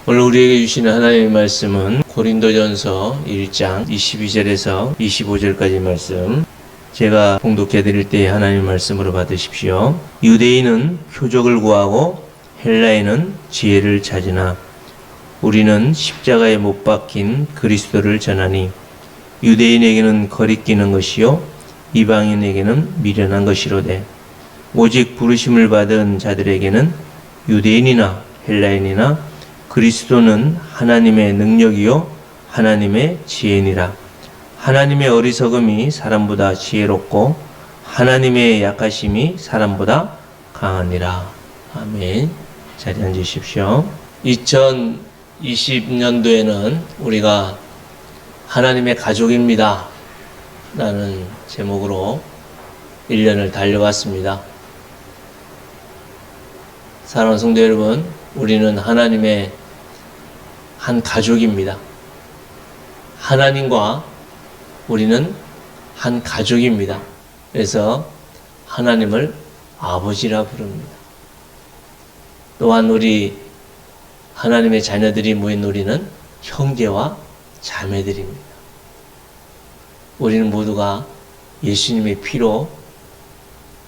오늘 우리에게 주시는 하나님의 말씀은 고린도전서 1장 22절에서 25절까지 말씀, 제가 봉독해 드릴 때 하나님의 말씀으로 받으십시오. 유대인은 표적을 구하고 헬라인은 지혜를 찾으나 우리는 십자가에 못 박힌 그리스도를 전하니 유대인에게는 거리끼는 것이요 이방인에게는 미련한 것이로되 오직 부르심을 받은 자들에게는 유대인이나 헬라인이나 그리스도는 하나님의 능력이요 하나님의 지혜니라. 하나님의 어리석음이 사람보다 지혜롭고 하나님의 약하심이 사람보다 강하니라. 아멘. 자리에 앉으십시오. 2020년도에는 우리가 하나님의 가족입니다 라는 제목으로 1년을 달려왔습니다. 사랑하는 성도 여러분, 우리는 하나님의 한 가족입니다. 하나님과 우리는 한 가족입니다. 그래서 하나님을 아버지라 부릅니다. 또한 우리 하나님의 자녀들이 모인 우리는 형제와 자매들입니다. 우리는 모두가 예수님의 피로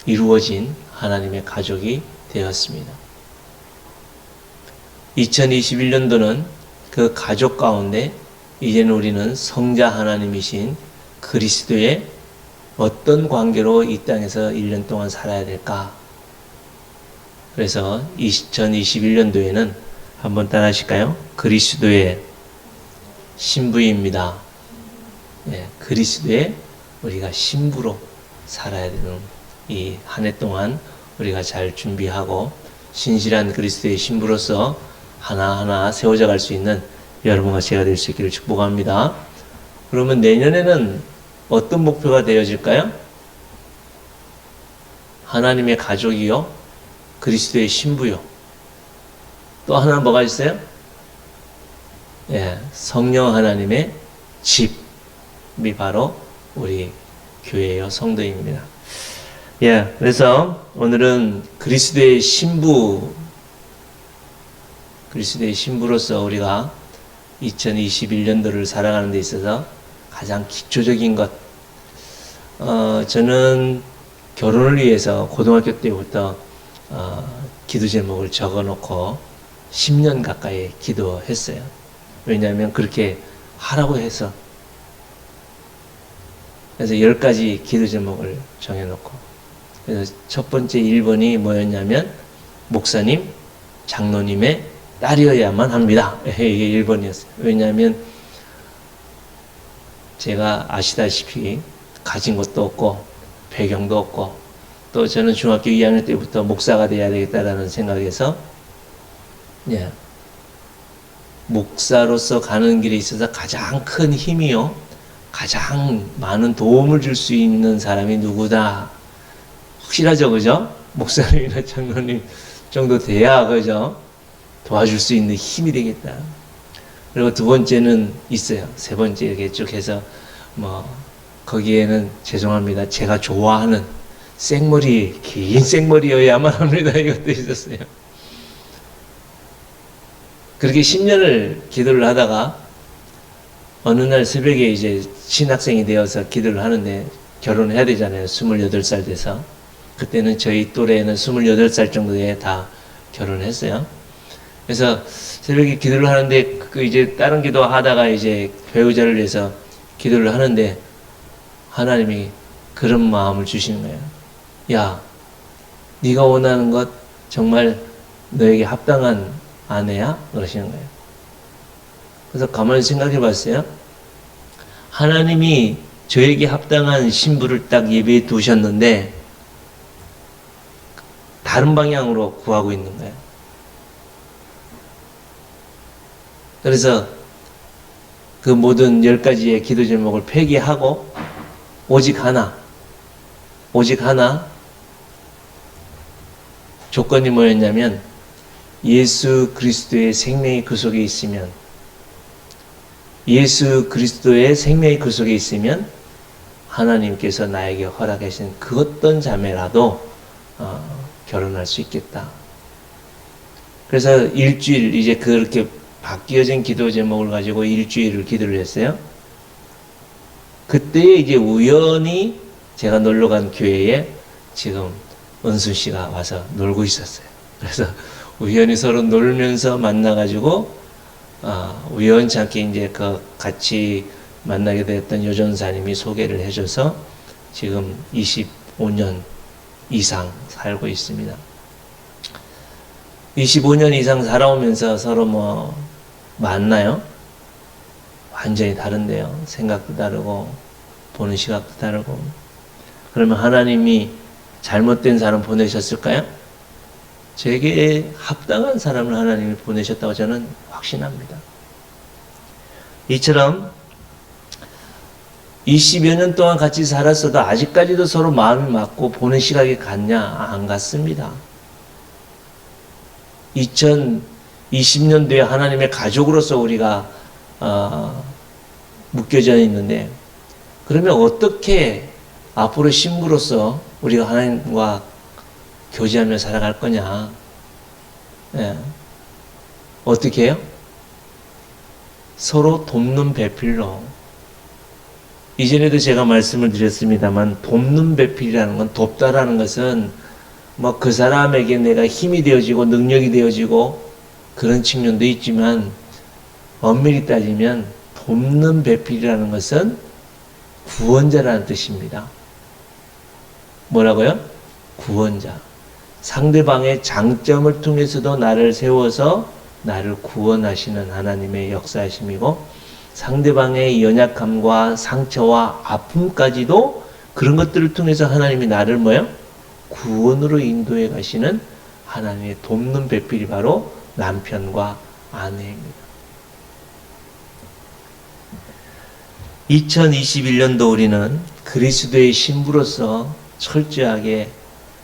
이루어진 하나님의 가족이 되었습니다. 2021년도는 그 가족 가운데 이제는 우리는 성자 하나님이신 그리스도의 어떤 관계로 이 땅에서 1년 동안 살아야 될까? 그래서 2021년도에는 한번 따라 하실까요? 그리스도의 신부입니다. 네, 그리스도의 우리가 신부로 살아야 되는 이 한 해 동안 우리가 잘 준비하고 신실한 그리스도의 신부로서 하나하나 세워져 갈 수 있는 여러분과 제가 될 수 있기를 축복합니다. 그러면 내년에는 어떤 목표가 되어질까요? 하나님의 가족이요, 그리스도의 신부요. 또 하나 뭐가 있어요? 예, 성령 하나님의 집이 바로 우리 교회요, 성도입니다. 예, 그래서 오늘은 그리스도의 신부로서 우리가 2021년도를 살아가는 데 있어서 가장 기초적인 것, 저는 결혼을 위해서 고등학교 때부터 기도 제목을 적어놓고 10년 가까이 기도했어요. 왜냐하면 그렇게 하라고 해서. 그래서 10가지 기도 제목을 정해놓고, 그래서 첫 번째 1번이 뭐였냐면 목사님, 장로님의 딸이어야만 합니다. 이게 1번이었어요. 왜냐하면 제가 아시다시피 가진 것도 없고 배경도 없고, 또 저는 중학교 2학년 때부터 목사가 돼야 되겠다라는 생각에서, 예, 목사로서 가는 길에 있어서 가장 큰 힘이요, 가장 많은 도움을 줄 수 있는 사람이 누구다? 확실하죠, 그죠? 목사님이나 장로님 정도 돼야, 그죠? 도와줄 수 있는 힘이 되겠다. 그리고 두 번째는 있어요. 세 번째 이렇게 쭉 해서, 거기에는 죄송합니다, 제가 좋아하는 생머리, 긴 생머리여야만 합니다. 이것도 있었어요. 그렇게 10년을 기도를 하다가 어느 날 새벽에 이제 신학생이 되어서 기도를 하는데, 결혼해야 되잖아요. 28살 돼서. 그때는 저희 또래는 28살 정도에 다 결혼했어요. 그래서 새벽에 기도를 하는데, 이제 다른 기도 하다가 이제 배우자를 위해서 기도를 하는데, 하나님이 그런 마음을 주시는 거예요. 야, 네가 원하는 것 정말 너에게 합당한 아내야? 그러시는 거예요. 그래서 가만히 생각해 봤어요. 하나님이 저에게 합당한 신부를 딱 예배해 두셨는데 다른 방향으로 구하고 있는 거예요. 그래서 그 모든 10가지의 기도 제목을 폐기하고 오직 하나 조건이 뭐였냐면, 예수 그리스도의 생명이 그 속에 있으면, 예수 그리스도의 생명이 그 속에 있으면 하나님께서 나에게 허락하신 그 어떤 자매라도 결혼할 수 있겠다. 그래서 일주일 이제 그렇게 바뀌어진 기도 제목을 가지고 일주일을 기도를 했어요. 그때 이제 우연히 제가 놀러 간 교회에 지금 은순 씨가 와서 놀고 있었어요. 그래서 우연히 서로 놀면서 만나가지고 우연찮게 이제 그 같이 만나게 됐던 여전사님이 소개를 해줘서 지금 25년 이상 살고 있습니다. 25년 이상 살아오면서 서로 뭐 만나요? 완전히 다른데요. 생각도 다르고 보는 시각도 다르고. 그러면 하나님이 잘못된 사람 보내셨을까요? 제게 합당한 사람을 하나님이 보내셨다고 저는 확신합니다. 이처럼 20여 년 동안 같이 살았어도 아직까지도 서로 마음이 맞고 보는 시각이 같냐? 안 같습니다. 2020년도에 하나님의 가족으로서 우리가 묶여져 있는데, 그러면 어떻게 앞으로 신부로서 우리가 하나님과 교제하며 살아갈 거냐? 예. 어떻게 해요? 서로 돕는 배필로. 이전에도 제가 말씀을 드렸습니다만, 돕는 배필이라는 건, 돕다라는 것은 뭐 그 사람에게 내가 힘이 되어지고 능력이 되어지고 그런 측면도 있지만, 엄밀히 따지면 돕는 배필이라는 것은 구원자라는 뜻입니다. 뭐라고요? 구원자. 상대방의 장점을 통해서도 나를 세워서 나를 구원하시는 하나님의 역사하심이고, 상대방의 연약함과 상처와 아픔까지도 그런 것들을 통해서 하나님이 나를 뭐요? 구원으로 인도해 가시는 하나님의 돕는 배필이 바로 남편과 아내입니다. 2021년도 우리는 그리스도의 신부로서 철저하게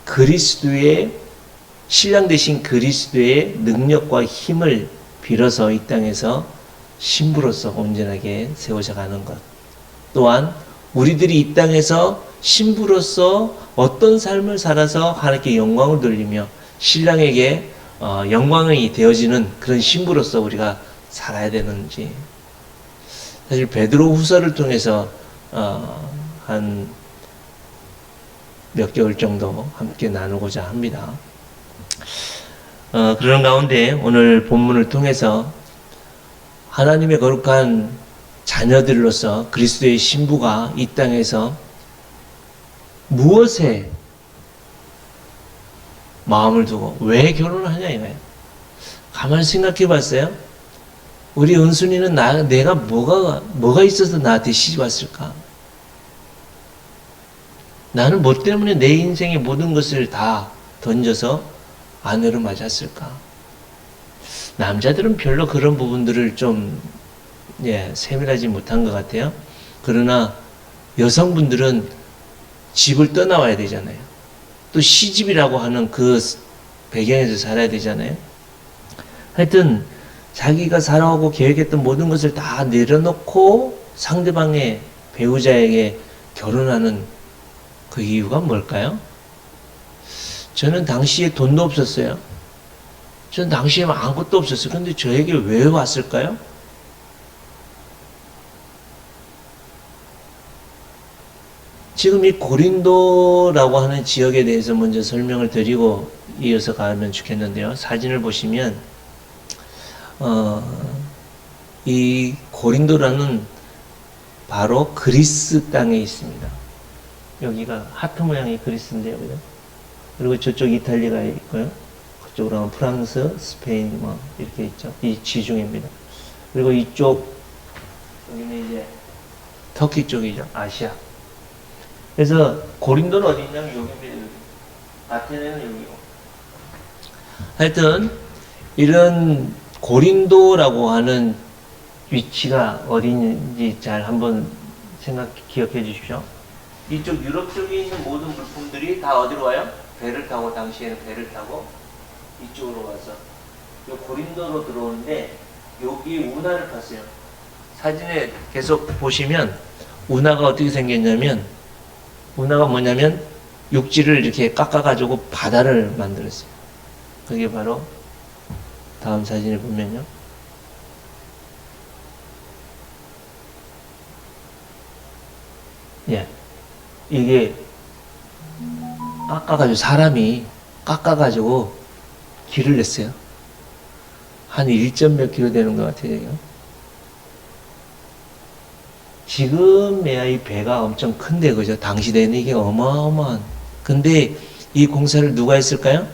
그리스도의 신랑 되신 그리스도의 능력과 힘을 빌어서 이 땅에서 신부로서 온전하게 세워져 가는 것. 또한 우리들이 이 땅에서 신부로서 어떤 삶을 살아서 하나님께 영광을 돌리며 신랑에게 영광이 되어지는 그런 신부로서 우리가 살아야 되는지. 사실 베드로 후서를 통해서 한 몇 개월 정도 함께 나누고자 합니다. 그런 가운데 오늘 본문을 통해서 하나님의 거룩한 자녀들로서 그리스도의 신부가 이 땅에서 무엇에 마음을 두고 왜 결혼을 하냐 이거예요. 가만히 생각해 봤어요? 우리 은순이는 내가 뭐가 있어서 나한테 시집 왔을까? 나는 뭐 때문에 내 인생의 모든 것을 다 던져서 아내로 맞았을까? 남자들은 별로 그런 부분들을 좀 세밀하지 못한 것 같아요. 그러나 여성분들은 집을 떠나와야 되잖아요. 또 시집이라고 하는 그 배경에서 살아야 되잖아요. 하여튼 자기가 살아오고 계획했던 모든 것을 다 내려놓고 상대방의 배우자에게 결혼하는 그 이유가 뭘까요? 저는 당시에 돈도 없었어요. 저는 당시에 아무것도 없었어요. 근데 저에게 왜 왔을까요? 지금 이 고린도라고 하는 지역에 대해서 먼저 설명을 드리고 이어서 가면 좋겠는데요. 사진을 보시면 이 고린도라는 바로 그리스 땅에 있습니다. 여기가 하트 모양의 그리스인데요. 그죠? 그리고 저쪽 이탈리아가 있고요. 그쪽으로 하면 프랑스, 스페인 뭐 이렇게 있죠. 이 지중해입니다. 그리고 이쪽 여기는 이제 터키 쪽이죠. 아시아. 그래서 고린도는 어디 있냐면 여기입니다. 여기. 아테네는 여기고. 하여튼 이런 고린도라고 하는 위치가 어디인지 잘 한번 기억해 주십시오. 이쪽 유럽 쪽에 있는 모든 물품들이 다 어디로 와요? 배를 타고, 당시에는 배를 타고 이쪽으로 와서 요 고린도로 들어오는데, 여기 운하를 팠어요. 사진에 계속 보시면 운하가 어떻게 생겼냐면, 운하가 뭐냐면 육지를 이렇게 깎아가지고 바다를 만들었어요. 그게 바로 다음 사진을 보면요. 예. 이게 깎아가지고, 사람이 깎아가지고 길을 냈어요. 한 1점 몇 킬로 되는 것 같아요. 이거. 지금에야 이 배가 엄청 큰데, 그죠? 당시 때는 이게 어마어마한. 근데 이 공사를 누가 했을까요?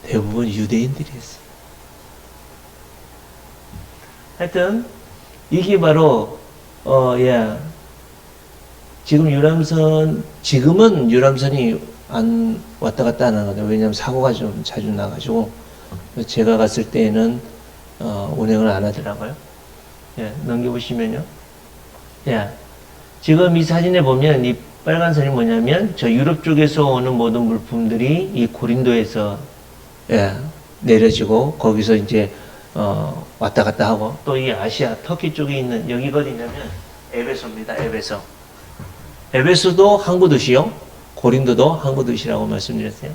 대부분 유대인들이 했어요. 하여튼, 이게 바로, 예. 지금은 유람선이 안 왔다 갔다 안 하거든요. 왜냐하면 사고가 좀 자주 나가지고. 제가 갔을 때에는, 운행을 안 하더라고요. 예, 넘겨보시면요. 예. 지금 이 사진에 보면 이 빨간 선이 뭐냐면, 저 유럽 쪽에서 오는 모든 물품들이 이 고린도에서, 예, 내려지고, 거기서 이제, 왔다 갔다 하고, 또 이 아시아, 터키 쪽에 있는, 여기가 어디냐면, 에베소입니다. 에베소. 에베소도 항구 도시요. 고린도도 항구 도시라고 말씀드렸어요.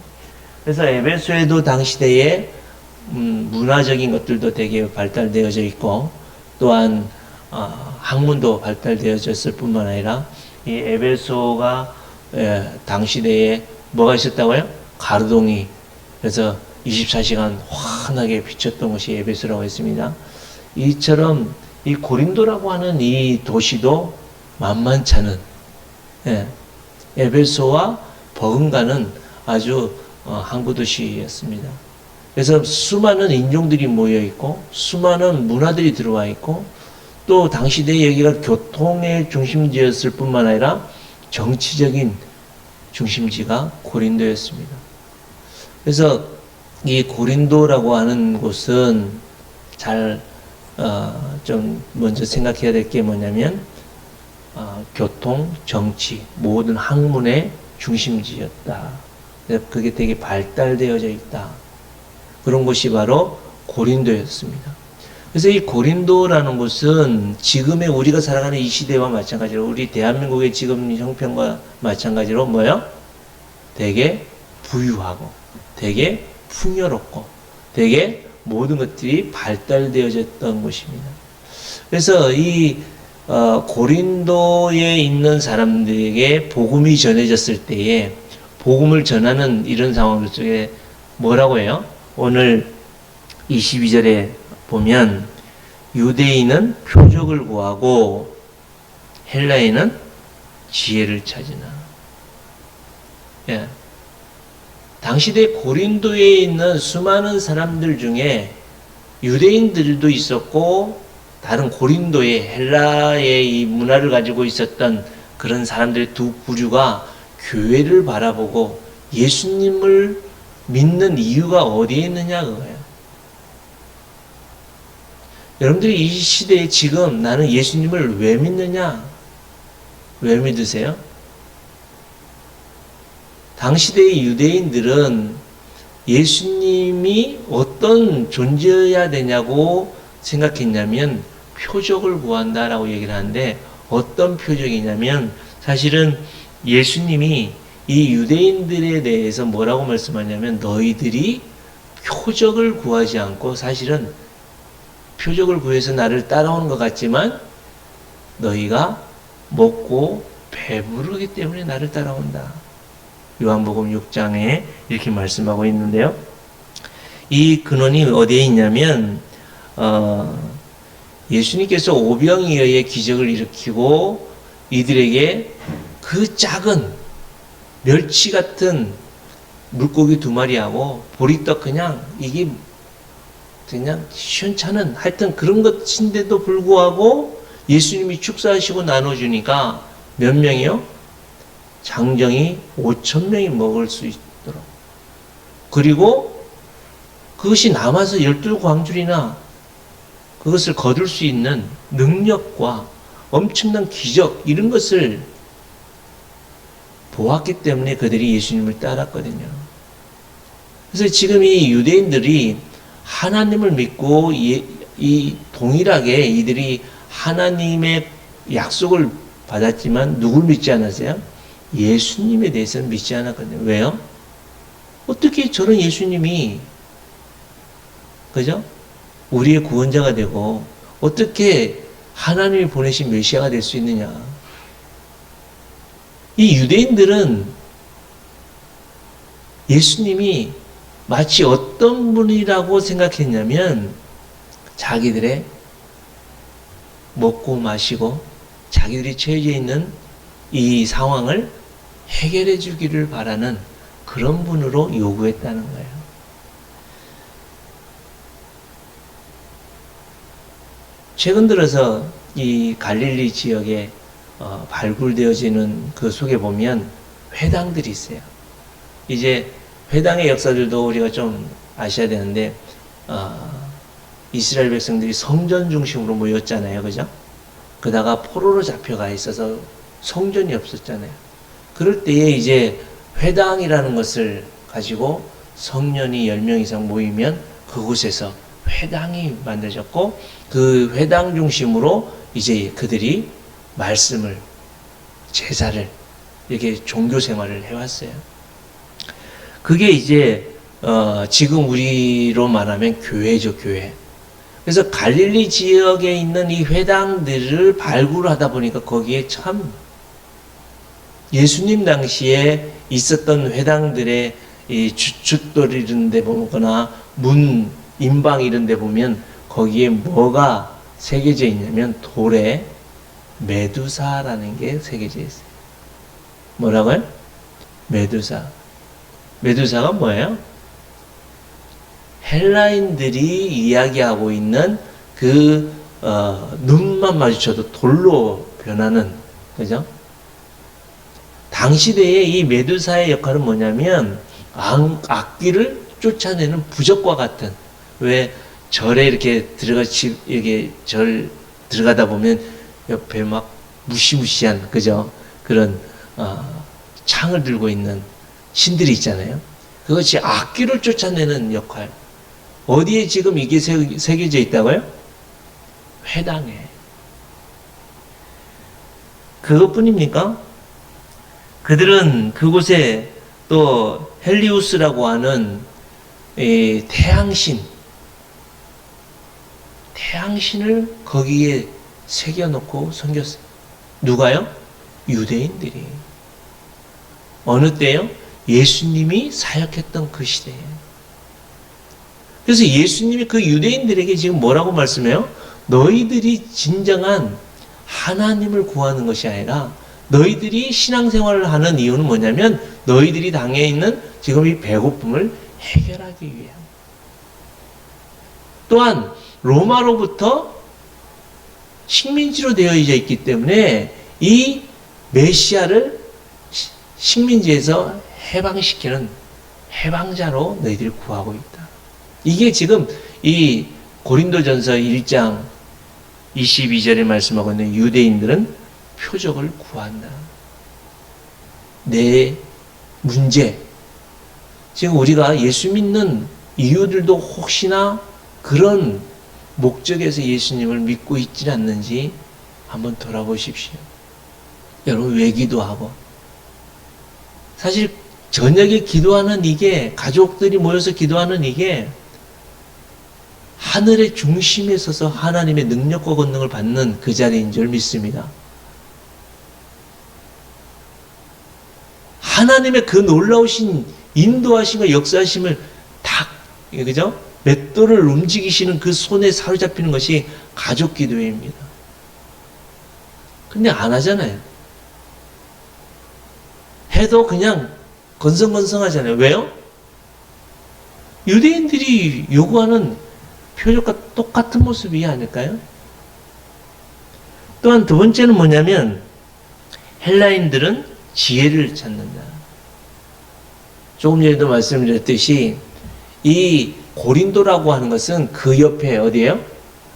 그래서 에베소에도 당시대에 문화적인 것들도 되게 발달되어져 있고, 또한 학문도 발달되어졌을 뿐만 아니라 이 에베소가 당시대에 뭐가 있었다고요? 가로등이. 그래서 24시간 환하게 비쳤던 것이 에베소라고 했습니다. 이처럼 이 고린도라고 하는 이 도시도 만만찮은, 에베소와 버금가는 아주 항구 도시였습니다. 그래서 수많은 인종들이 모여 있고, 수많은 문화들이 들어와 있고, 또 당시대에 여기가 교통의 중심지였을 뿐만 아니라 정치적인 중심지가 고린도였습니다. 그래서 이 고린도라고 하는 곳은 좀 먼저 생각해야 될 게 뭐냐면, 교통, 정치, 모든 학문의 중심지였다. 그게 되게 발달되어져 있다. 그런 곳이 바로 고린도였습니다. 그래서 이 고린도라는 곳은 지금의 우리가 살아가는 이 시대와 마찬가지로, 우리 대한민국의 지금 형편과 마찬가지로 뭐요? 되게 부유하고, 되게 풍요롭고, 되게 모든 것들이 발달되어졌던 곳입니다. 그래서 이 고린도에 있는 사람들에게 복음이 전해졌을 때에 복음을 전하는 이런 상황 속에 뭐라고 해요? 오늘 22절에 보면 유대인은 표적을 구하고 헬라인은 지혜를 찾으나. 예. 당시대 고린도에 있는 수많은 사람들 중에 유대인들도 있었고, 다른 고린도의 헬라의 이 문화를 가지고 있었던 그런 사람들의 두 부류가 교회를 바라보고 예수님을 믿는 이유가 어디에 있느냐 그거예요. 여러분들이 이 시대에 지금 나는 예수님을 왜 믿느냐? 왜 믿으세요? 당시대의 유대인들은 예수님이 어떤 존재여야 되냐고 생각했냐면 표적을 구한다라고 얘기를 하는데, 어떤 표적이냐면 사실은 예수님이 이 유대인들에 대해서 뭐라고 말씀하냐면, 너희들이 표적을 구하지 않고 사실은 표적을 구해서 나를 따라오는 것 같지만 너희가 먹고 배부르기 때문에 나를 따라온다. 요한복음 6장에 이렇게 말씀하고 있는데요. 이 근원이 어디에 있냐면 예수님께서 오병이어의 기적을 일으키고 이들에게 그 작은 멸치 같은 물고기 2마리하고 보리떡 이게 그냥 시원찮은 하여튼 그런 것인데도 불구하고 예수님이 축사하시고 나눠주니까 몇 명이요? 장정이 5,000명이 먹을 수 있도록. 그리고 그것이 남아서 12광줄이나 그것을 거둘 수 있는 능력과 엄청난 기적 이런 것을 보았기 때문에 그들이 예수님을 따랐거든요. 그래서 지금 이 유대인들이 하나님을 믿고 이 동일하게 이들이 하나님의 약속을 받았지만 누굴 믿지 않았어요? 예수님에 대해서는 믿지 않았거든요. 왜요? 어떻게 저런 예수님이 그죠? 우리의 구원자가 되고 어떻게 하나님이 보내신 메시아가 될 수 있느냐? 이 유대인들은 예수님이 마치 어떤 분이라고 생각했냐면 자기들의 먹고 마시고 자기들이 처해져 있는 이 상황을 해결해 주기를 바라는 그런 분으로 요구했다는 거예요. 최근 들어서 이 갈릴리 지역에 발굴되어지는 그 속에 보면 회당들이 있어요. 이제 회당의 역사들도 우리가 좀 아셔야 되는데 이스라엘 백성들이 성전 중심으로 모였잖아요. 그죠? 그러다가 포로로 잡혀가 있어서 성전이 없었잖아요. 그럴 때에 이제 회당이라는 것을 가지고 성년이 10명 이상 모이면 그곳에서 회당이 만들어졌고 그 회당 중심으로 이제 그들이 말씀을, 제사를, 이렇게 종교 생활을 해왔어요. 그게 이제 지금 우리로 말하면 교회죠, 교회. 그래서 갈릴리 지역에 있는 이 회당들을 발굴하다 보니까 거기에 참 예수님 당시에 있었던 회당들의 이 주춧돌 이런 데 보거나 문, 임방 이런 데 보면 거기에 뭐가 새겨져 있냐면 돌에 메두사라는 게 새겨져 있어요. 뭐라고요? 메두사. 메두사가 뭐예요? 헬라인들이 이야기하고 있는 그 눈만 마주쳐도 돌로 변하는, 그죠? 당시대에 이 메두사의 역할은 뭐냐면 악귀를 쫓아내는 부적과 같은, 왜 절에 이렇게 이렇게 절 들어가다 보면 옆에 막 무시무시한, 그죠? 그런 창을 들고 있는 신들이 있잖아요. 그것이 악귀를 쫓아내는 역할. 어디에 지금 이게 새겨져 있다고요? 회당에. 그것뿐입니까? 그들은 그곳에 또 헬리우스라고 하는 태양신을 거기에 새겨놓고 섬겼어요. 누가요? 유대인들이. 어느 때요? 예수님이 사역했던 그 시대에. 그래서 예수님이 그 유대인들에게 지금 뭐라고 말씀해요? 너희들이 진정한 하나님을 구하는 것이 아니라 너희들이 신앙생활을 하는 이유는 뭐냐면 너희들이 당해 있는 지금 이 배고픔을 해결하기 위함. 또한 로마로부터 식민지로 되어 있기 때문에 이 메시아를 식민지에서 해방시키는 해방자로 너희들이 구하고 있다. 이게 지금 이 고린도전서 1장 22절에 말씀하고 있는 유대인들은 표적을 구한다. 내 문제. 지금 우리가 예수 믿는 이유들도 혹시나 그런 목적에서 예수님을 믿고 있지 않는지 한번 돌아보십시오. 여러분 왜 기도하고? 사실 저녁에 기도하는 이게, 가족들이 모여서 기도하는 이게 하늘의 중심에 서서 하나님의 능력과 권능을 받는 그 자리인 줄 믿습니다. 하나님의 그 놀라우신 인도하심과 역사하심을 딱, 그죠? 맷돌을 움직이시는 그 손에 사로잡히는 것이 가족 기도회입니다. 근데 안 하잖아요. 해도 그냥 건성건성하잖아요. 왜요? 유대인들이 요구하는 표적과 똑같은 모습이 아닐까요? 또한 두 번째는 뭐냐면 헬라인들은 지혜를 찾는다. 조금 전에도 말씀드렸듯이 이 고린도라고 하는 것은 그 옆에 어디예요?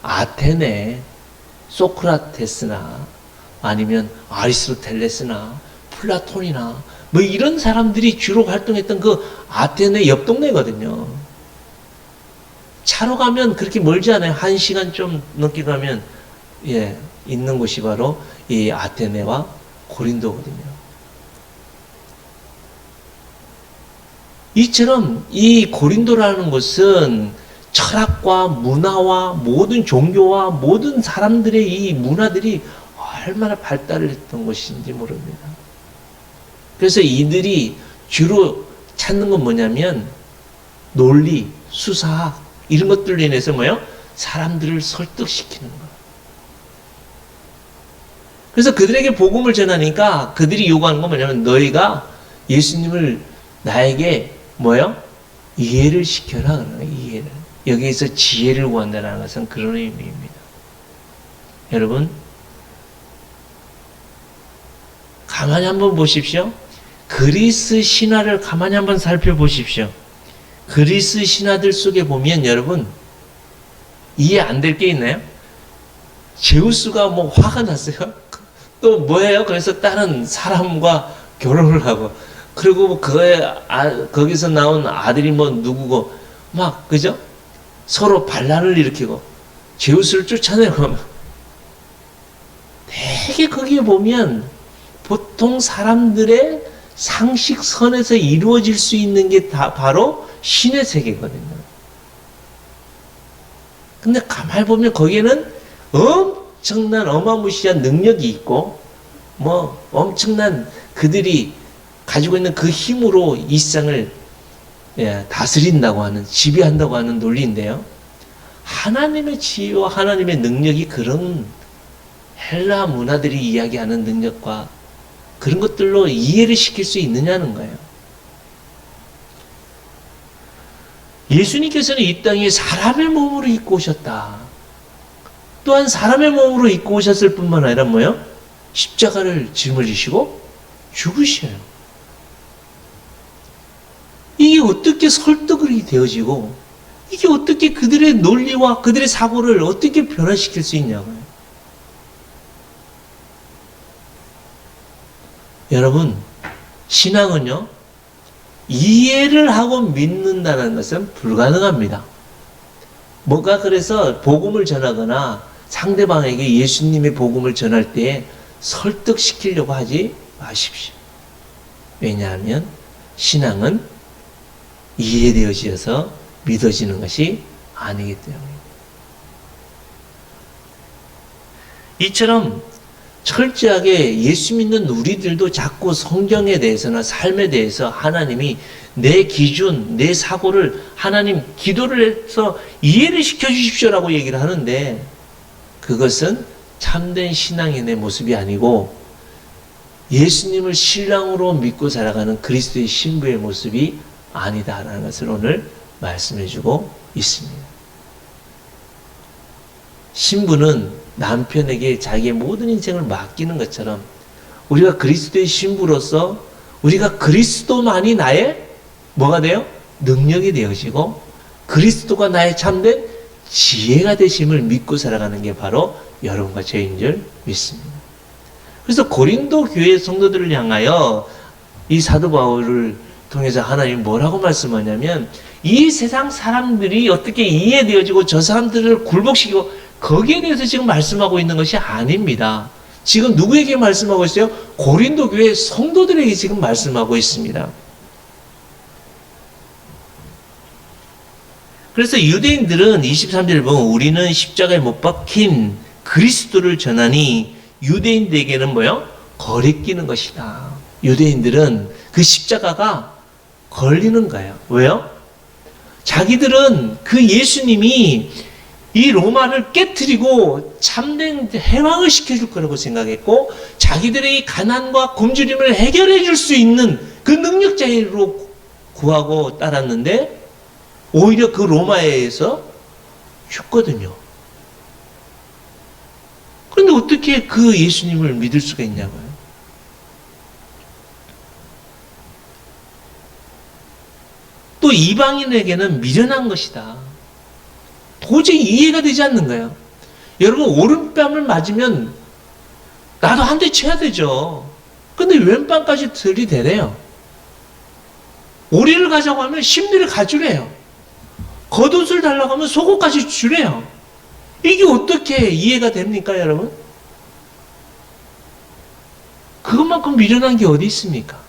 아테네, 소크라테스나 아니면 아리스토텔레스나 플라톤이나 뭐 이런 사람들이 주로 활동했던 그 아테네 옆 동네거든요. 차로 가면 그렇게 멀지 않아요. 1시간 좀 넘게 가면 있는 곳이 바로 이 아테네와 고린도거든요. 이처럼 이 고린도라는 곳은 철학과 문화와 모든 종교와 모든 사람들의 이 문화들이 얼마나 발달을 했던 곳인지 모릅니다. 그래서 이들이 주로 찾는 건 뭐냐면 논리, 수사학 이런 것들로 인해서 뭐예요? 사람들을 설득시키는 거예요. 그래서 그들에게 복음을 전하니까 그들이 요구하는 건 뭐냐면 너희가 예수님을 나에게 뭐예요? 이해를 시켜라 그러는 거예요. 이해를. 여기에서 지혜를 구한다는 것은 그런 의미입니다. 여러분 가만히 한번 보십시오. 그리스 신화를 가만히 한번 살펴보십시오. 그리스 신화들 속에 보면 여러분 이해 안 될 게 있나요? 제우스가 뭐 화가 났어요? 또 뭐예요? 그래서 다른 사람과 결혼을 하고 그리고 거기서 나온 아들이 뭐 누구고 막 그죠? 서로 반란을 일으키고 제우스를 쫓아내고 되게 거기에 보면 보통 사람들의 상식선에서 이루어질 수 있는 게 다 바로 신의 세계거든요. 근데 가만히 보면 거기에는 엄청난 어마무시한 능력이 있고 뭐 엄청난 그들이 가지고 있는 그 힘으로 이 세상을 다스린다고 하는 지배한다고 하는 논리인데요. 하나님의 지혜와 하나님의 능력이 그런 헬라 문화들이 이야기하는 능력과 그런 것들로 이해를 시킬 수 있느냐는 거예요. 예수님께서는 이 땅에 사람의 몸으로 입고 오셨다. 또한 사람의 몸으로 입고 오셨을 뿐만 아니라 뭐예요? 십자가를 짊어지시고 죽으셔요. 이게 어떻게 설득이 되어지고 이게 어떻게 그들의 논리와 그들의 사고를 어떻게 변화시킬 수 있냐고요. 여러분 신앙은요 이해를 하고 믿는다는 것은 불가능합니다. 뭐가 그래서 복음을 전하거나 상대방에게 예수님의 복음을 전할 때 설득시키려고 하지 마십시오. 왜냐하면 신앙은 이해되어져서 믿어지는 것이 아니기 때문입니다. 이처럼 철저하게 예수 믿는 우리들도 자꾸 성경에 대해서나 삶에 대해서 하나님이 내 기준, 내 사고를 하나님 기도를 해서 이해를 시켜주십시오라고 얘기를 하는데 그것은 참된 신앙인의 모습이 아니고 예수님을 신랑으로 믿고 살아가는 그리스도의 신부의 모습이 아니다라는 것을 오늘 말씀해주고 있습니다. 신부는 남편에게 자기의 모든 인생을 맡기는 것처럼 우리가 그리스도의 신부로서 우리가 그리스도만이 나의 뭐가 돼요? 능력이 되어지고 그리스도가 나의 참된 지혜가 되심을 믿고 살아가는 게 바로 여러분과 저인 줄 믿습니다. 그래서 고린도 교회 성도들을 향하여 이 사도 바울을 통해서 하나님이 뭐라고 말씀하냐면 이 세상 사람들이 어떻게 이해되어지고 저 사람들을 굴복시키고 거기에 대해서 지금 말씀하고 있는 것이 아닙니다. 지금 누구에게 말씀하고 있어요? 고린도 교회 성도들에게 지금 말씀하고 있습니다. 그래서 유대인들은 23절을 보면 우리는 십자가에 못 박힌 그리스도를 전하니 유대인들에게는 뭐요? 거리끼는 것이다. 유대인들은 그 십자가가 걸리는 거예요. 왜요? 자기들은 그 예수님이 이 로마를 깨트리고 참된 해방을 시켜줄 거라고 생각했고 자기들의 이 가난과 굶주림을 해결해 줄 수 있는 그 능력자로 구하고 따랐는데 오히려 그 로마에 의해서 죽거든요. 그런데 어떻게 그 예수님을 믿을 수가 있냐고요. 또 이방인에게는 미련한 것이다. 도저히 이해가 되지 않는 거예요. 여러분 오른뺨을 맞으면 나도 한 대 쳐야 되죠. 근데 왼뺨까지 들이대래요. 오리를 가자고 하면 심리를 가주래요. 겉옷을 달라고 하면 속옷까지 주래요. 이게 어떻게 이해가 됩니까 여러분? 그것만큼 미련한 게 어디 있습니까?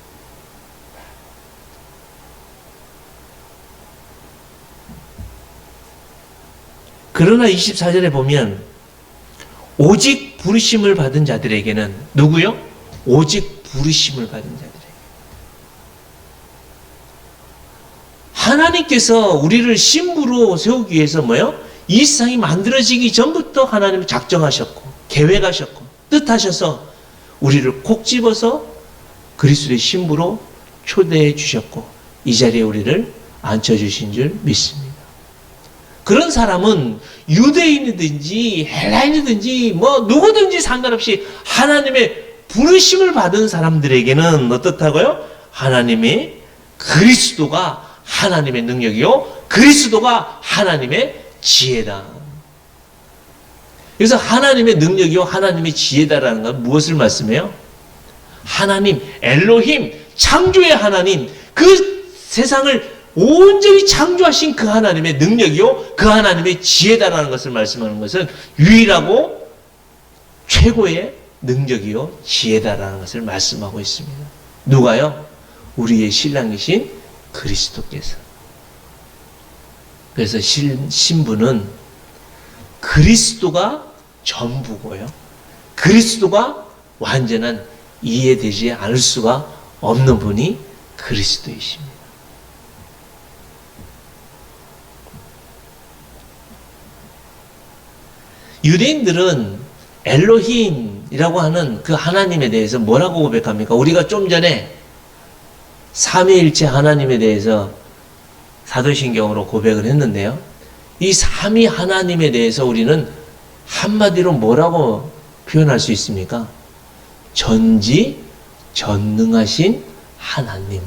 그러나 24절에 보면 오직 부르심을 받은 자들에게는 누구요? 오직 부르심을 받은 자들에게 하나님께서 우리를 신부로 세우기 위해서 뭐요? 이 세상이 만들어지기 전부터 하나님이 작정하셨고 계획하셨고 뜻하셔서 우리를 콕 집어서 그리스도의 신부로 초대해 주셨고 이 자리에 우리를 앉혀주신 줄 믿습니다. 그런 사람은 유대인이든지 헬라인이든지 뭐 누구든지 상관없이 하나님의 부르심을 받은 사람들에게는 어떻다고요? 하나님의 그리스도가 하나님의 능력이요 그리스도가 하나님의 지혜다. 그래서 하나님의 능력이요 하나님의 지혜다라는 건 무엇을 말씀해요? 하나님 엘로힘 창조의 하나님 그 세상을 온전히 창조하신 그 하나님의 능력이요 그 하나님의 지혜다라는 것을 말씀하는 것은 유일하고 최고의 능력이요 지혜다라는 것을 말씀하고 있습니다. 누가요? 우리의 신랑이신 그리스도께서. 그래서 신부는 그리스도가 전부고요 그리스도가 완전한 이해되지 않을 수가 없는 분이 그리스도이십니다. 유대인들은 엘로힘이라고 하는 그 하나님에 대해서 뭐라고 고백합니까? 우리가 좀 전에 삼위일체 하나님에 대해서 사도신경으로 고백을 했는데요. 이 삼위 하나님에 대해서 우리는 한마디로 뭐라고 표현할 수 있습니까? 전지전능하신 하나님.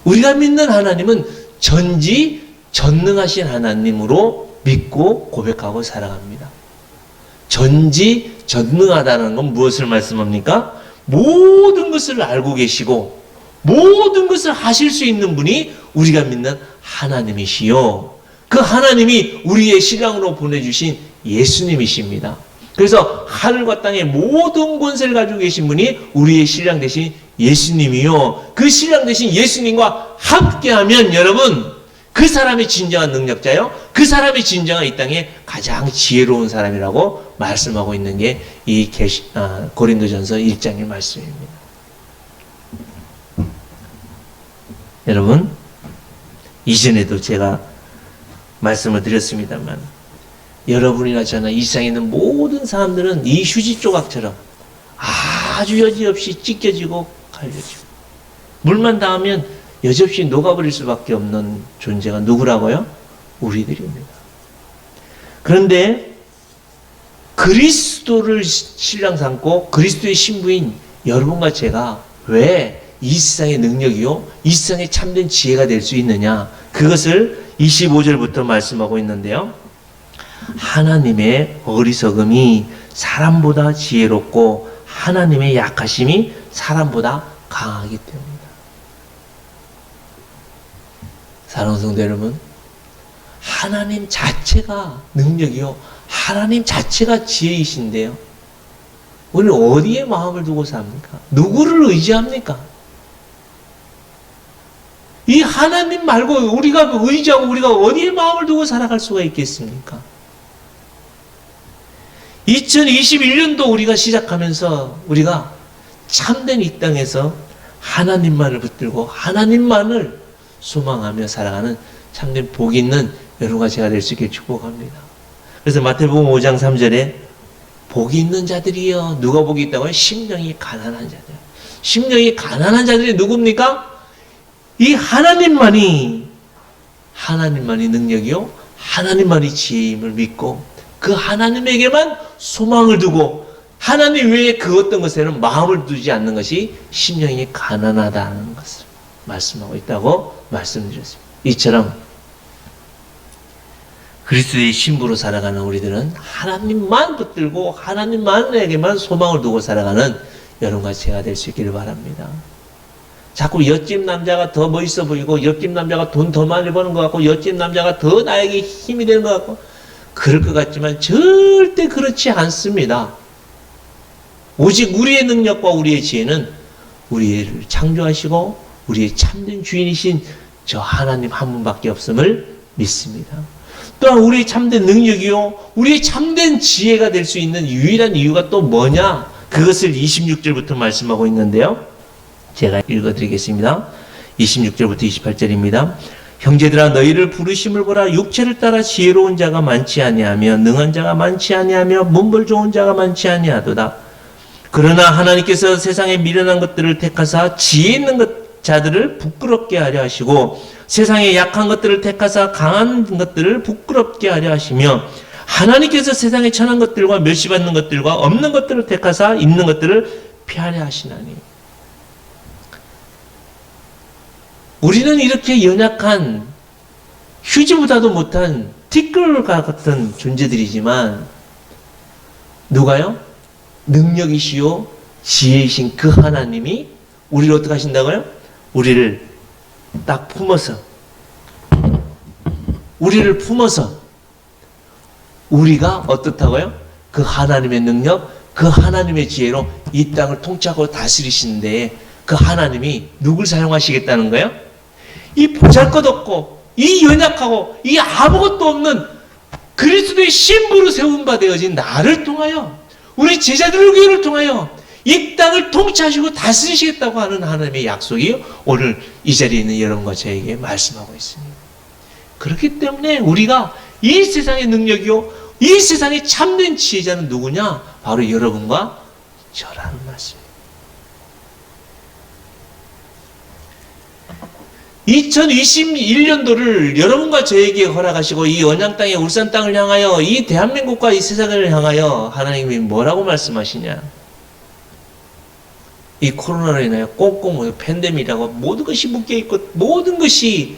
우리가 믿는 하나님은 전지전능하신 하나님으로 믿고 고백하고 살아갑니다. 전지전능하다는 건 무엇을 말씀합니까? 모든 것을 알고 계시고 모든 것을 하실 수 있는 분이 우리가 믿는 하나님이시요 그 하나님이 우리의 신랑으로 보내주신 예수님이십니다. 그래서 하늘과 땅의 모든 권세를 가지고 계신 분이 우리의 신랑 되신 예수님이요 그 신랑 되신 예수님과 함께하면 여러분 그 사람이 진정한 능력자요 그 사람이 진정한 이 땅에 가장 지혜로운 사람이라고 말씀하고 있는 게 이 고린도전서 1장의 말씀입니다. 여러분 이전에도 제가 말씀을 드렸습니다만 여러분이나 저나 이 세상에 있는 모든 사람들은 이 휴지 조각처럼 아주 여지없이 찢겨지고 갈려지고 물만 닿으면 여지없이 녹아버릴 수밖에 없는 존재가 누구라고요? 우리들입니다. 그런데 그리스도를 신랑 삼고 그리스도의 신부인 여러분과 제가 왜 이 세상의 능력이요 이 세상의 참된 지혜가 될 수 있느냐 그것을 25절부터 말씀하고 있는데요. 하나님의 어리석음이 사람보다 지혜롭고 하나님의 약하심이 사람보다 강하기 때문이다. 사랑하는 성도 여러분, 하나님 자체가 능력이요 하나님 자체가 지혜이신데요 우리는 어디에 마음을 두고 삽니까? 누구를 의지합니까? 이 하나님 말고 우리가 의지하고 우리가 어디에 마음을 두고 살아갈 수가 있겠습니까? 2021년도 우리가 시작하면서 우리가 참된 이 땅에서 하나님만을 붙들고 하나님만을 소망하며 살아가는 참된 복 있는 여러분과 제가 될 수 있게 축복합니다. 그래서 마태복음 5장 3절에 복이 있는 자들이여 누가 복이 있다고요? 심령이 가난한 자들. 심령이 가난한 자들이 누굽니까? 이 하나님만이 능력이요 하나님만이 지혜임을 믿고 그 하나님에게만 소망을 두고 하나님 외에 그 어떤 것에는 마음을 두지 않는 것이 심령이 가난하다는 것을 말씀하고 있다고 말씀드렸습니다. 이처럼 그리스도의 신부로 살아가는 우리들은 하나님만 붙들고 하나님만에게만 소망을 두고 살아가는 여러분과 제가 될 수 있기를 바랍니다. 자꾸 옆집 남자가 더 멋있어 보이고 옆집 남자가 돈 더 많이 버는 것 같고 옆집 남자가 더 나에게 힘이 되는 것 같고 그럴 것 같지만 절대 그렇지 않습니다. 오직 우리의 능력과 우리의 지혜는 우리를 창조하시고 우리의 참된 주인이신 저 하나님 한 분밖에 없음을 믿습니다. 또한 우리의 참된 능력이요 우리의 참된 지혜가 될 수 있는 유일한 이유가 또 뭐냐? 그것을 26절부터 말씀하고 있는데요. 제가 읽어드리겠습니다. 26절부터 28절입니다. 형제들아 너희를 부르심을 보라. 육체를 따라 지혜로운 자가 많지 아니하며 능한 자가 많지 아니하며 문벌 좋은 자가 많지 아니하도다. 그러나 하나님께서 세상에 미련한 것들을 택하사 지혜 있는 자들을 부끄럽게 하려 하시고 세상에 약한 것들을 택하사 강한 것들을 부끄럽게 하려 하시며 하나님께서 세상에 천한 것들과 멸시받는 것들과 없는 것들을 택하사 있는 것들을 피하려 하시나니. 우리는 이렇게 연약한 휴지보다도 못한 티끌과 같은 존재들이지만 누가요? 능력이시요 지혜이신 그 하나님이 우리를 어떻게 하신다고요? 우리를 딱 품어서 우리가 어떻다고요? 그 하나님의 능력, 그 하나님의 지혜로 이 땅을 통치하고 다스리시는데 그 하나님이 누굴 사용하시겠다는 거예요? 이 보잘것없고 이 연약하고 이 아무것도 없는 그리스도의 신부로 세운 바 되어진 나를 통하여 우리 제자들을 교회를 통하여 이 땅을 통치하시고 다스리시겠다고 하는 하나님의 약속이 오늘 이 자리에 있는 여러분과 저에게 말씀하고 있습니다. 그렇기 때문에 우리가 이 세상의 능력이요 이 세상의 참된 지혜자는 누구냐? 바로 여러분과 저라는 말씀입니다. 2021년도를 여러분과 저에게 허락하시고 이 원양 땅의 울산 땅을 향하여 이 대한민국과 이 세상을 향하여 하나님이 뭐라고 말씀하시냐? 이 코로나로 인하여 꽁꽁 팬데믹이라고 모든 것이 묶여있고 모든 것이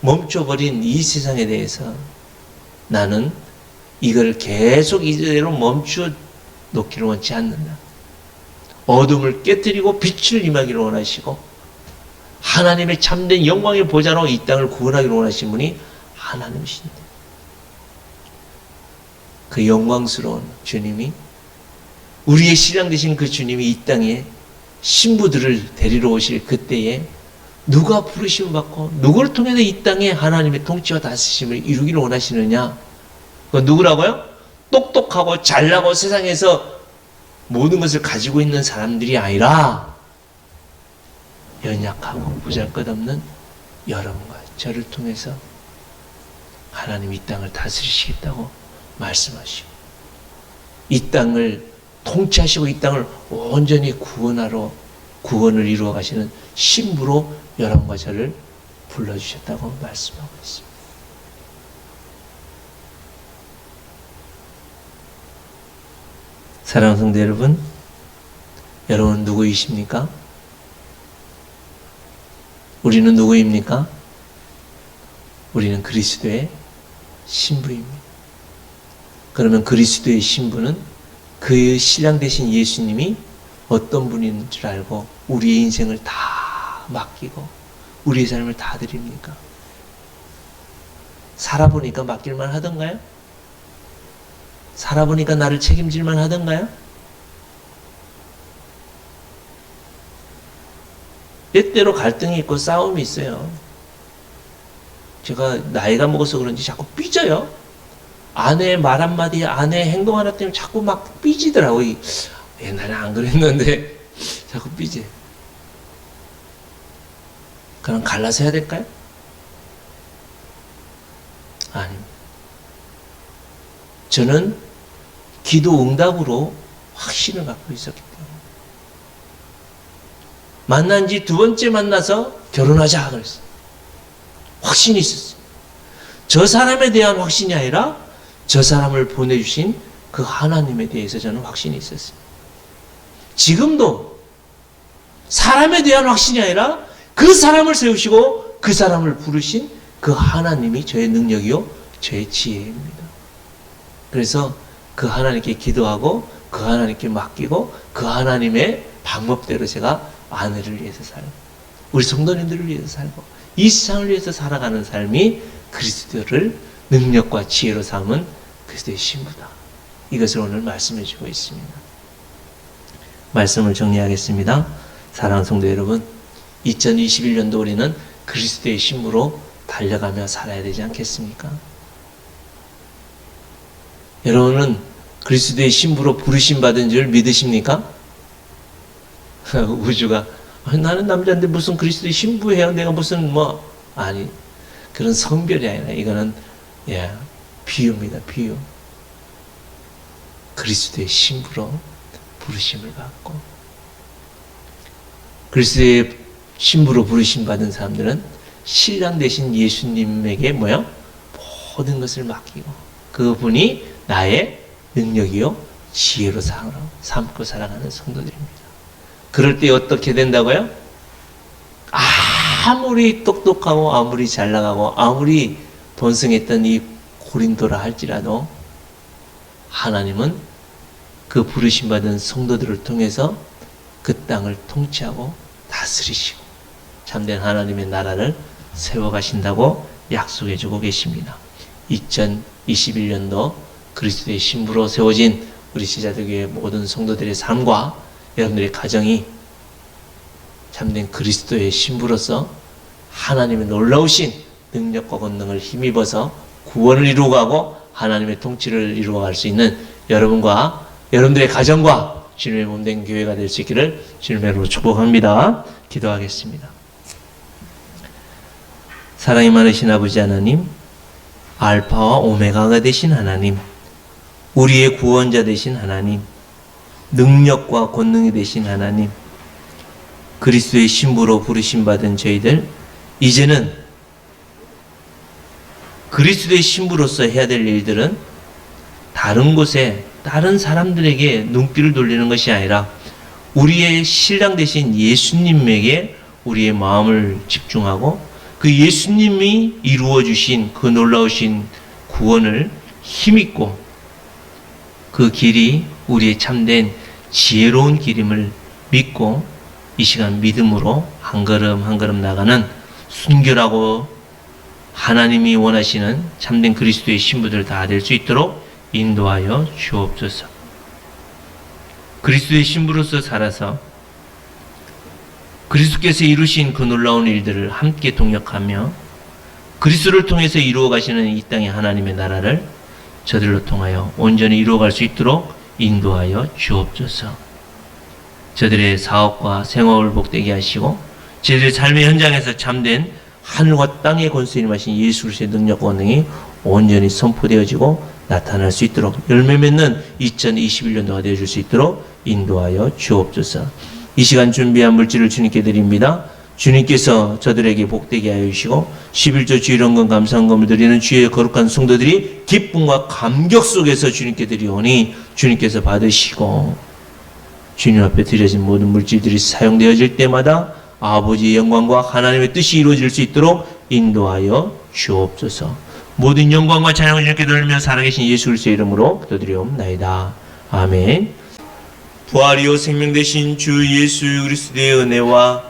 멈춰버린 이 세상에 대해서 나는 이걸 계속 이대로 멈추어 놓기를 원치 않는다. 어둠을 깨뜨리고 빛을 임하기를 원하시고 하나님의 참된 영광의 보좌로 이 땅을 구원하기를 원하신 분이 하나님이신데 그 영광스러운 주님이 우리의 신랑 되신 그 주님이 이 땅에 신부들을 데리러 오실 그때에 누가 부르심을 받고 누구를 통해서 이 땅에 하나님의 통치와 다스림을 이루기를 원하시느냐? 그건 누구라고요? 똑똑하고 잘나고 세상에서 모든 것을 가지고 있는 사람들이 아니라 연약하고 보잘것없는 여러분과 저를 통해서 하나님이 이 땅을 다스리시겠다고 말씀하시고 이 땅을 통치하시고 이 땅을 온전히 구원을 이루어 가시는 신부로 여러분과 저를 불러주셨다고 말씀하고 있습니다. 사랑하는 성도 여러분, 여러분은 누구이십니까? 우리는 누구입니까? 우리는 그리스도의 신부입니다. 그러면 그리스도의 신부는 그 신랑 되신 예수님이 어떤 분인 줄 알고 우리의 인생을 다 맡기고 우리의 삶을 다 드립니까? 살아보니까 맡길만 하던가요? 살아보니까 나를 책임질만 하던가요? 때때로 갈등이 있고 싸움이 있어요. 제가 나이가 먹어서 그런지 자꾸 삐져요. 아내의 말 한마디, 아내의 행동 하나 때문에 자꾸 막 삐지더라고요. 옛날에 안 그랬는데 자꾸 삐지. 그럼 갈라서 해야 될까요? 아닙니다. 저는 기도 응답으로 확신을 갖고 있었기 때문에 만난 지 2번째 만나서 결혼하자 그랬어요. 확신이 있었어요. 저 사람에 대한 확신이 아니라 저 사람을 보내주신 그 하나님에 대해서 저는 확신이 있었어요. 지금도 사람에 대한 확신이 아니라 그 사람을 세우시고 그 사람을 부르신 그 하나님이 저의 능력이요 저의 지혜입니다. 그래서 그 하나님께 기도하고 그 하나님께 맡기고 그 하나님의 방법대로 제가 아내를 위해서 살고 우리 성도님들을 위해서 살고 이 세상을 위해서 살아가는 삶이 그리스도를 능력과 지혜로 삼은 그리스도의 신부다. 이것을 오늘 말씀해 주고 있습니다. 말씀을 정리하겠습니다. 사랑하는 성도 여러분, 2021년도 우리는 그리스도의 신부로 달려가며 살아야 되지 않겠습니까? 여러분은 그리스도의 신부로 부르심 받은 줄 믿으십니까? 우주가 나는 남자인데 무슨 그리스도의 신부예요? 내가 무슨 아니, 그런 성별이 아니라 이거는 비유입니다. 비유. 그리스도의 신부로 부르심을 받고, 그리스도의 신부로 부르심 받은 사람들은 신랑 되신 예수님에게 모든 것을 맡기고, 그분이 나의 능력이요 지혜로 삼고 살아가는 성도들입니다. 그럴 때 어떻게 된다고요? 아무리 똑똑하고 아무리 잘 나가고 아무리 번성했던 이 고린도라 할지라도 하나님은 그 부르심 받은 성도들을 통해서 그 땅을 통치하고 다스리시고 참된 하나님의 나라를 세워가신다고 약속해 주고 계십니다. 2021년도 그리스도의 신부로 세워진 우리 시자들교회 모든 성도들의 삶과 여러분들의 가정이 참된 그리스도의 신부로서 하나님의 놀라우신 능력과 권능을 힘입어서 구원을 이루어가고 하나님의 통치를 이루어갈 수 있는 여러분과 여러분들의 가정과 주님의 몸된 교회가 될 수 있기를 주님의 이름으로 축복합니다. 기도하겠습니다. 사랑이 많으신 아버지 하나님, 알파와 오메가가 되신 하나님, 우리의 구원자 되신 하나님, 능력과 권능이 되신 하나님, 그리스도의 신부로 부르심 받은 저희들, 이제는 그리스도의 신부로서 해야 될 일들은 다른 곳에 다른 사람들에게 눈길을 돌리는 것이 아니라 우리의 신랑 되신 예수님에게 우리의 마음을 집중하고 그 예수님이 이루어 주신 그 놀라우신 구원을 힘입고 그 길이 우리의 참된 지혜로운 길임을 믿고 이 시간 믿음으로 한 걸음 한 걸음 나가는 순결하고 하나님이 원하시는 참된 그리스도의 신부들 다 될 수 있도록 인도하여 주옵소서. 그리스도의 신부로서 살아서 그리스도께서 이루신 그 놀라운 일들을 함께 동역하며 그리스도를 통해서 이루어 가시는 이 땅의 하나님의 나라를 저들로 통하여 온전히 이루어갈 수 있도록 인도하여 주옵소서. 저들의 사업과 생업을 복되게 하시고 저들의 삶의 현장에서 참된 하늘과 땅의 권세를 마신 예수 그리스도의 능력과 권능이 온전히 선포되어지고 나타날 수 있도록 열매 맺는 2021년도가 되어줄 수 있도록 인도하여 주옵소서. 이 시간 준비한 물질을 주님께 드립니다. 주님께서 저들에게 복되게 하여 주시고 11조 주일원금 감사헌금을 드리는 주의 거룩한 성도들이 기쁨과 감격 속에서 주님께 드리오니 주님께서 받으시고 주님 앞에 드려진 모든 물질들이 사용되어질 때마다 아버지의 영광과 하나님의 뜻이 이루어질 수 있도록 인도하여 주옵소서. 모든 영광과 찬양을 주님께 돌리며 살아계신 예수 그리스도의 이름으로 기도드리옵나이다. 아멘. 부활이요 생명 되신 주 예수 그리스도의 은혜와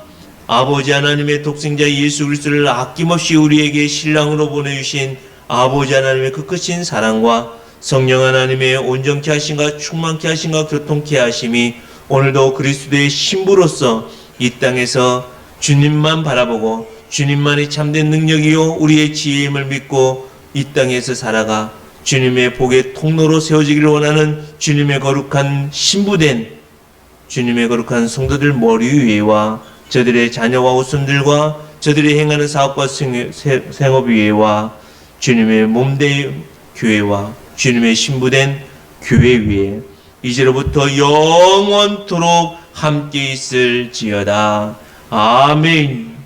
아버지 하나님의 독생자 예수 그리스도를 아낌없이 우리에게 신랑으로 보내주신 아버지 하나님의 그 크신 사랑과 성령 하나님의 온전케 하심과 충만케 하심과 교통케 하심이 오늘도 그리스도의 신부로서 이 땅에서 주님만 바라보고 주님만이 참된 능력이요 우리의 지혜임을 믿고 이 땅에서 살아가 주님의 복의 통로로 세워지기를 원하는 주님의 거룩한 신부된 주님의 거룩한 성도들 머리 위에와 저들의 자녀와 후손들과 저들이 행하는 사업과 생업 위에와 주님의 몸된 교회와 주님의 신부된 교회 위에 이제로부터 영원토록 함께 있을지어다. 아멘.